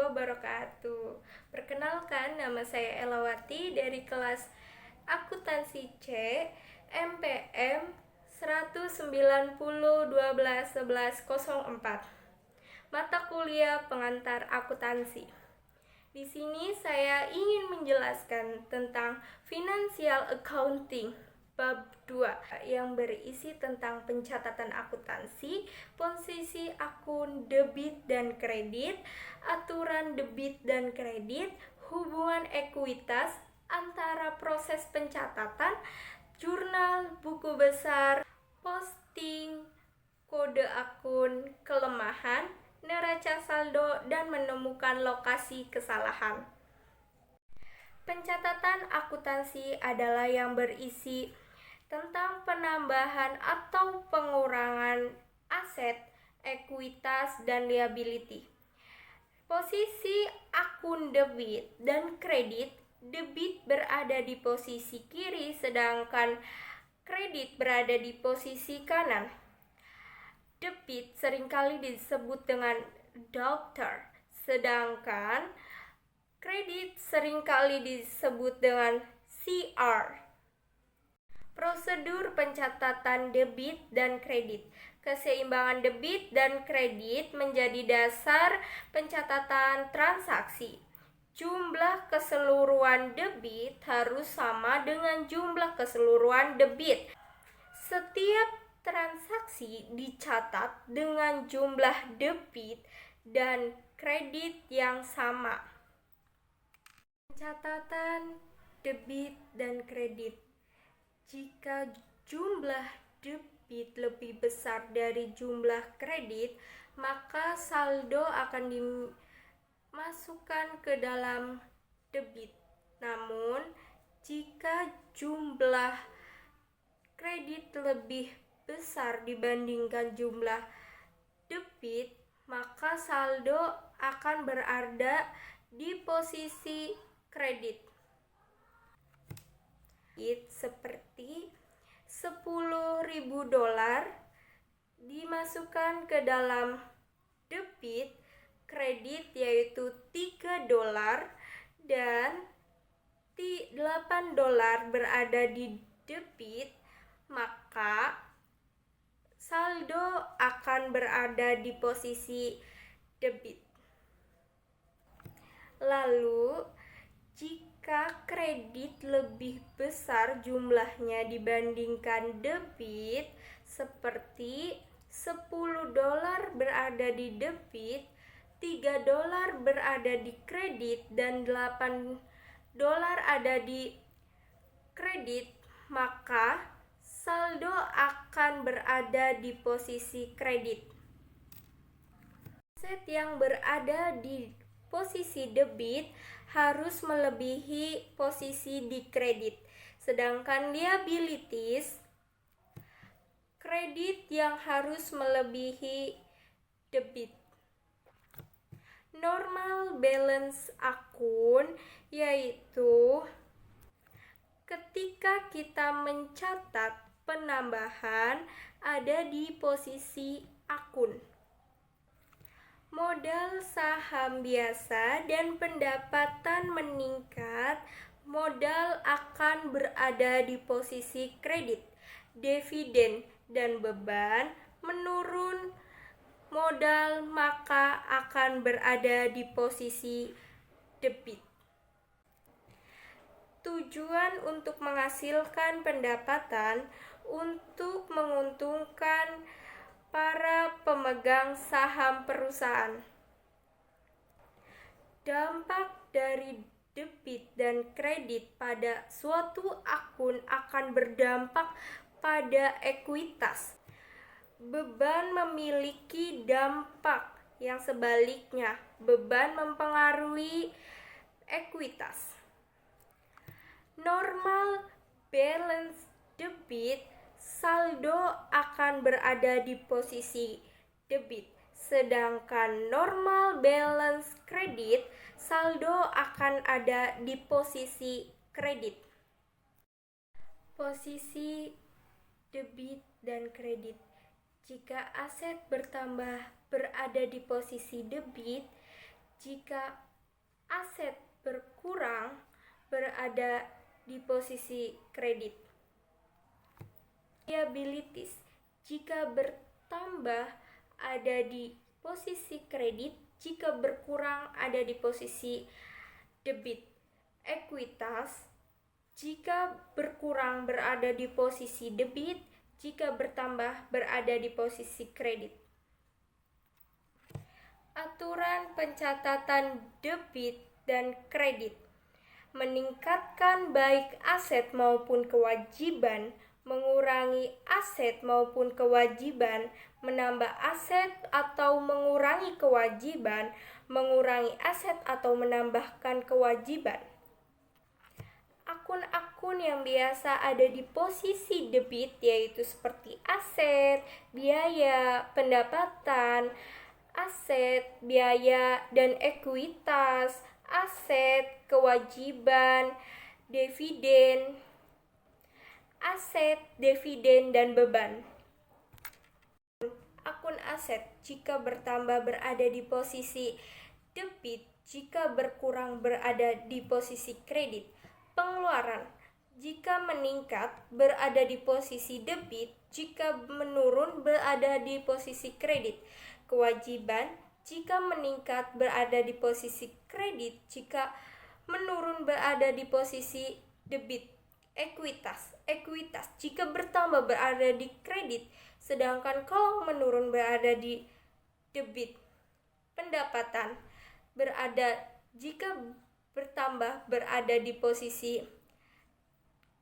wabarakatuh. Perkenalkan, nama saya Elawati dari kelas Akuntansi C, MPM 190 12 11 04. Mata kuliah pengantar akuntansi. Di sini saya ingin menjelaskan tentang financial accounting bab 2 yang berisi tentang pencatatan akuntansi, posisi akun debit dan kredit, aturan debit dan kredit, hubungan ekuitas antara proses pencatatan, jurnal, buku besar, posting, kode akun, kelemahan, neraca saldo, dan menemukan lokasi kesalahan. Pencatatan akuntansi adalah yang berisi tentang penambahan atau pengurangan aset, ekuitas, dan liability. Posisi akun debit dan kredit, debit berada di posisi kiri sedangkan kredit berada di posisi kanan. Debit seringkali disebut dengan daughter, sedangkan kredit seringkali disebut dengan CR. Prosedur pencatatan debit dan kredit. Keseimbangan debit dan kredit menjadi dasar pencatatan transaksi. Jumlah keseluruhan debit harus sama dengan jumlah keseluruhan debit. Setiap transaksi dicatat dengan jumlah debit dan kredit yang sama. Pencatatan debit dan kredit. Jika jumlah debit lebih besar dari jumlah kredit, maka saldo akan dimasukkan ke dalam debit. Namun, jika jumlah kredit lebih besar dibandingkan jumlah debit, maka saldo akan berada di posisi kredit. Seperti $10.000 dimasukkan ke dalam debit, kredit yaitu $3 dan $8 berada di debit, maka saldo akan berada di posisi debit. Lalu, jika kredit lebih besar jumlahnya dibandingkan debit, seperti $10 berada di debit, $3 berada di kredit, dan $8 ada di kredit, maka saldo akan berada di posisi kredit. Aset yang berada di posisi debit harus melebihi posisi di kredit, sedangkan liabilities, kredit yang harus melebihi debit. Normal balance akun yaitu ketika kita mencatat penambahan ada di posisi akun. Modal saham biasa dan pendapatan meningkat, modal akan berada di posisi kredit. Dividen dan beban menurun, modal maka akan berada di posisi debit. Tujuan untuk menghasilkan pendapatan untuk menguntungkan para pemegang saham perusahaan. Dampak dari debit dan kredit pada suatu akun akan berdampak pada ekuitas. Beban memiliki dampak yang sebaliknya. Beban mempengaruhi ekuitas. Normal balance debit, saldo akan berada di posisi debit, sedangkan normal balance kredit, saldo akan ada di posisi kredit. Posisi debit dan kredit. Jika aset bertambah berada di posisi debit, jika aset berkurang berada di posisi kredit. Liabilities jika bertambah ada di posisi kredit, jika berkurang ada di posisi debit. Ekuitas jika berkurang berada di posisi debit, jika bertambah berada di posisi kredit. Aturan pencatatan debit dan kredit meningkatkan baik aset maupun kewajiban, mengurangi aset maupun kewajiban, menambah aset atau mengurangi kewajiban, mengurangi aset atau menambahkan kewajiban. Akun-akun yang biasa ada di posisi debit yaitu seperti aset, biaya, pendapatan, aset, biaya, dan ekuitas, aset, kewajiban, dividen, aset, dividen, dan beban. Akun aset jika bertambah berada di posisi debit, jika berkurang berada di posisi kredit. Pengeluaran jika meningkat berada di posisi debit, jika menurun berada di posisi kredit. Kewajiban jika meningkat berada di posisi kredit, jika menurun berada di posisi debit. Ekuitas jika bertambah berada di kredit, sedangkan kalau menurun berada di debit. Pendapatan jika bertambah berada di posisi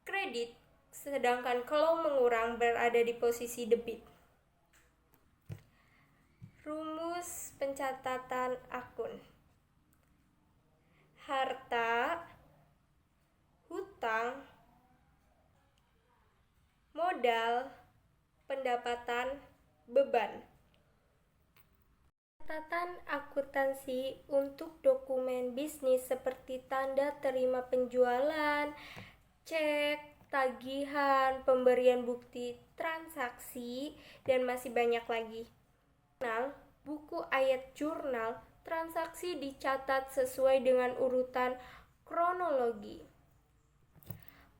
kredit, sedangkan kalau mengurang berada di posisi debit. Rumus pencatatan akun. Harta, hutang, modal, pendapatan, beban. Catatan akuntansi untuk dokumen bisnis seperti tanda terima penjualan, cek, tagihan, pemberian bukti transaksi, dan masih banyak lagi. Buku ayat jurnal transaksi dicatat sesuai dengan urutan kronologi.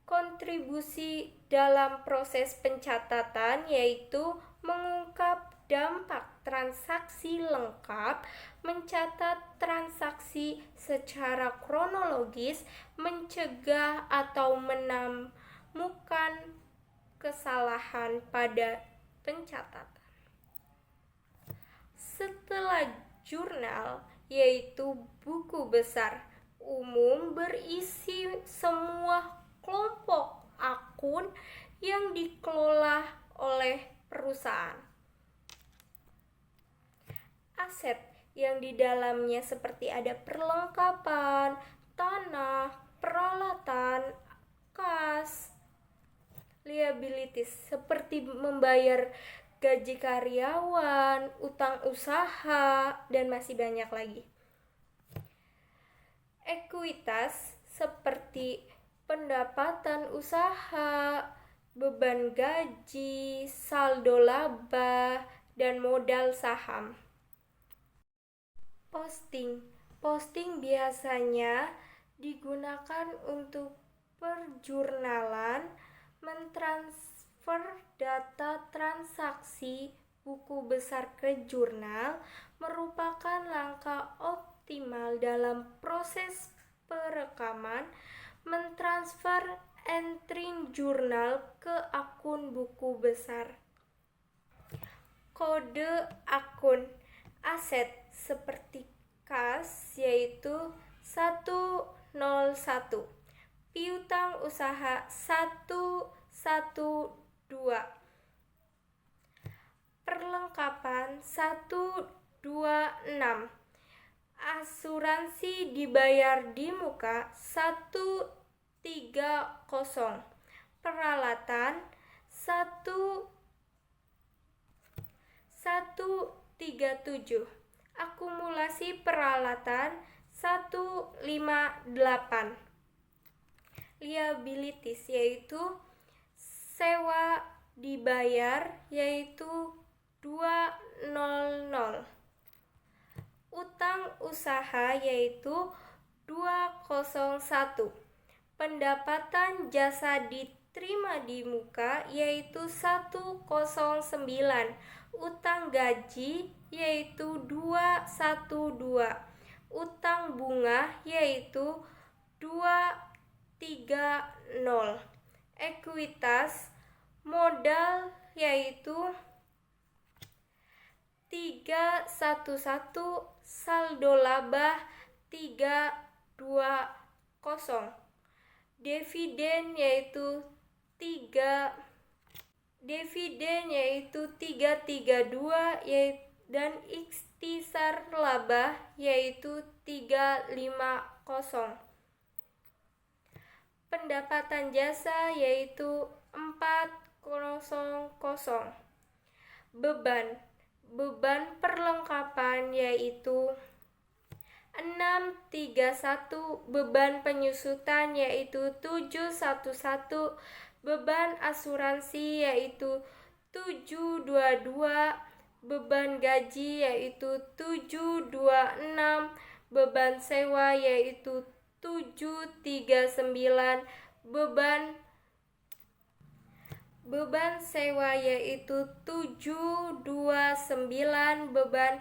Kontribusi dalam proses pencatatan yaitu mengungkap dampak transaksi lengkap, mencatat transaksi secara kronologis, mencegah atau menemukan kesalahan pada pencatatan. Setelah jurnal, yaitu buku besar, umum berisi semua kelompok akun yang dikelola oleh perusahaan. Aset yang di dalamnya seperti ada perlengkapan, tanah, peralatan, kas. Liabilities seperti membayar gaji karyawan, utang usaha, dan masih banyak lagi. Ekuitas seperti pendapatan usaha, beban gaji, saldo laba, dan modal saham. Posting biasanya digunakan untuk perjurnalan, mentransfer data transaksi buku besar ke jurnal, merupakan langkah optimal dalam proses perekaman, mentransfer entry jurnal ke akun buku besar. Kode akun aset seperti kas yaitu 101, piutang usaha 112, perlengkapan 126, asuransi dibayar di muka 130, peralatan 137, akumulasi peralatan 158. Liabilities yaitu sewa dibayar yaitu 200. Utang usaha yaitu 201. Pendapatan jasa diterima di muka yaitu 109. Utang gaji yaitu 212. Utang bunga yaitu 230. Ekuitas modal yaitu 311. Saldo laba 320. Dividen yaitu 332 dan ikhtisar laba yaitu 350. Pendapatan jasa yaitu 400. Beban perlengkapan yaitu 631. Beban penyusutan yaitu 711. Beban asuransi yaitu 722. Beban gaji yaitu 726. Beban sewa yaitu 739. Beban sewa yaitu 729. Beban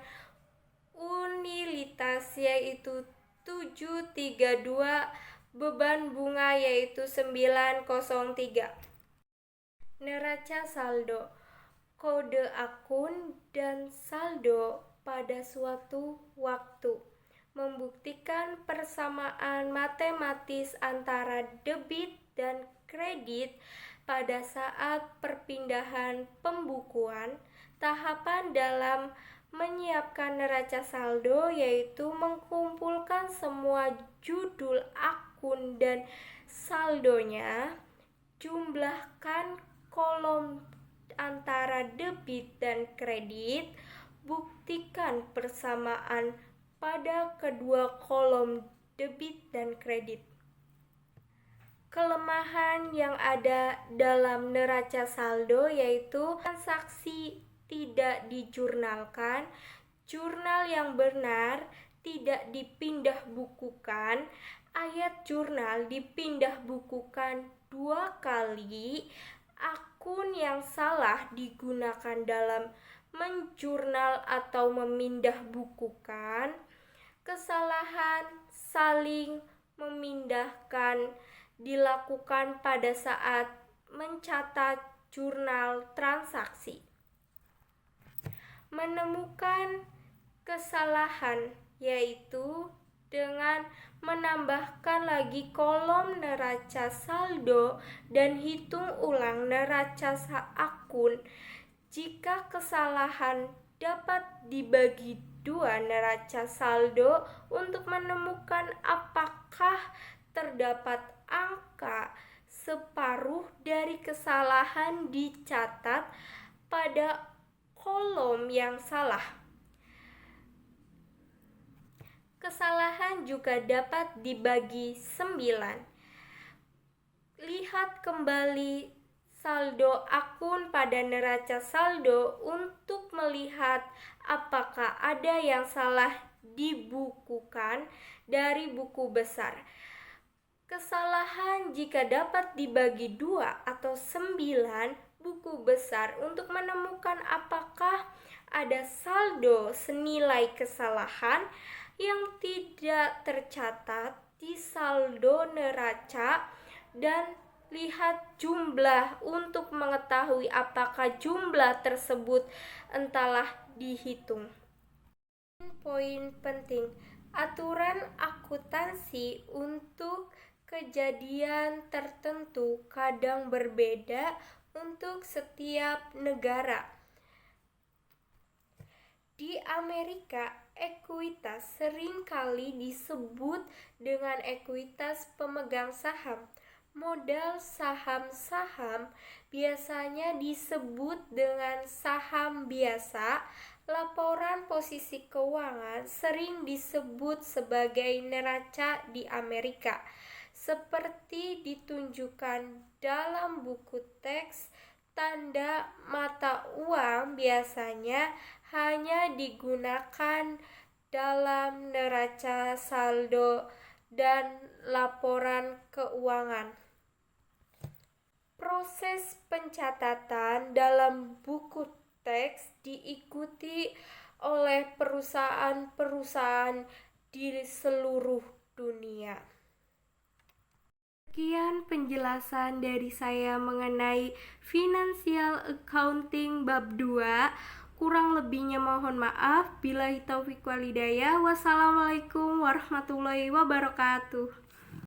unilitas yaitu 732. Beban bunga yaitu 903. Neraca saldo, kode akun dan saldo pada suatu waktu membuktikan persamaan matematis antara debit dan kredit pada saat perpindahan pembukuan. Tahapan dalam menyiapkan neraca saldo yaitu mengumpulkan semua judul akun dan saldonya, jumlahkan kolom antara debit dan kredit, buktikan persamaan pada kedua kolom debit dan kredit. Kelemahan yang ada dalam neraca saldo yaitu transaksi tidak dijurnalkan, jurnal yang benar tidak dipindah bukukan, ayat jurnal dipindah bukukan 2 kali, akun yang salah digunakan dalam menjurnal atau memindah bukukan, kesalahan saling memindahkan dilakukan pada saat mencatat jurnal transaksi. Menemukan kesalahan yaitu dengan menambahkan lagi kolom neraca saldo dan hitung ulang neraca akun. Jika kesalahan dapat dibagi 2 neraca saldo untuk menemukan apakah terdapat angka separuh dari kesalahan dicatat pada kolom yang salah. Kesalahan juga dapat dibagi 9. Lihat kembali saldo akun pada neraca saldo untuk melihat apakah ada yang salah dibukukan dari buku besar. Kesalahan jika dapat dibagi 2 atau 9 buku besar untuk menemukan apakah ada saldo senilai kesalahan yang tidak tercatat di saldo neraca, dan lihat jumlah untuk mengetahui apakah jumlah tersebut entahlah dihitung. Poin penting, aturan akuntansi untuk kejadian tertentu kadang berbeda untuk setiap negara. Di Amerika, ekuitas seringkali disebut dengan ekuitas pemegang saham. Modal saham-saham biasanya disebut dengan saham biasa. Laporan posisi keuangan sering disebut sebagai neraca di Amerika, seperti ditunjukkan dalam buku teks. Tanda mata uang biasanya hanya digunakan dalam neraca, saldo, dan laporan keuangan. Proses pencatatan dalam buku teks diikuti oleh perusahaan-perusahaan di seluruh dunia. Sekian penjelasan dari saya mengenai Financial Accounting bab 2. Kurang lebihnya mohon maaf. Billahi taufiq wal hidayah. Wassalamualaikum warahmatullahi wabarakatuh.